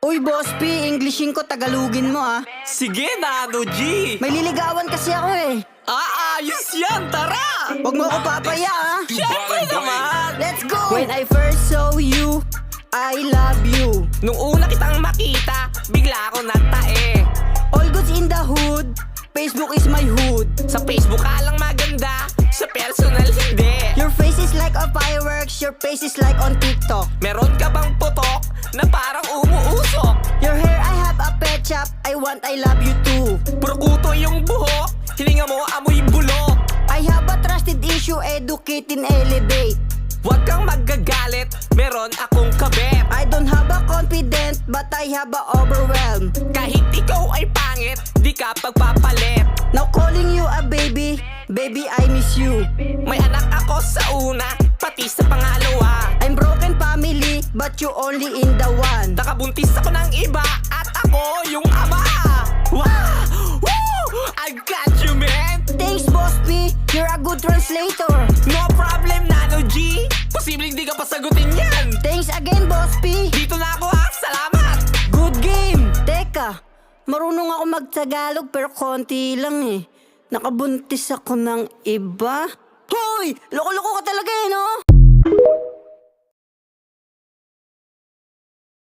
Uy, Boss P, Englishin ko, Tagalogin mo ah. Sige, Nano G! May liligawan kasi ako eh. Ayos yan! Tara! Huwag mo ako papaya ah. Siyempre naman! Let's go! When I first saw you, I love you. Nung una kitang makita, bigla ako natae. All goods in the hood, Facebook is my hood. Sa Facebook ka lang maganda, sa personal hindi. Your face is like a fireworks, your face is like on TikTok. Meron ka bang putok na parang umuusok? Your hair, I have a pet shop, I want, I love you too. Puro kuto yung buhok, hininga mo amoy bulok. I have a trusted issue, educate and elevate. Huwag kang magagalit, meron akong kabet. I don't have a confident, but I have a overwhelm. Kahit ikaw ay pangit, di ka pagpapalit. Now calling you a baby, baby I miss you. May anak ako sa una, pati sa pangalawa. I'm broken family, but you only in the one. Nakabuntis ako ng iba, at ako yung ama. Wow! Woo! I got you, man! Thanks, Boss P, you're a good translator. No problem, Nano G! Posibleng di ka pasagutin yan! Thanks again, Boss P. Dito na ako ha! Salamat! Good game! Teka, marunong ako mag-Tagalog pero konti lang eh. Nakabuntis ako ng iba. Hoy! Loko-loko ka talaga eh, no?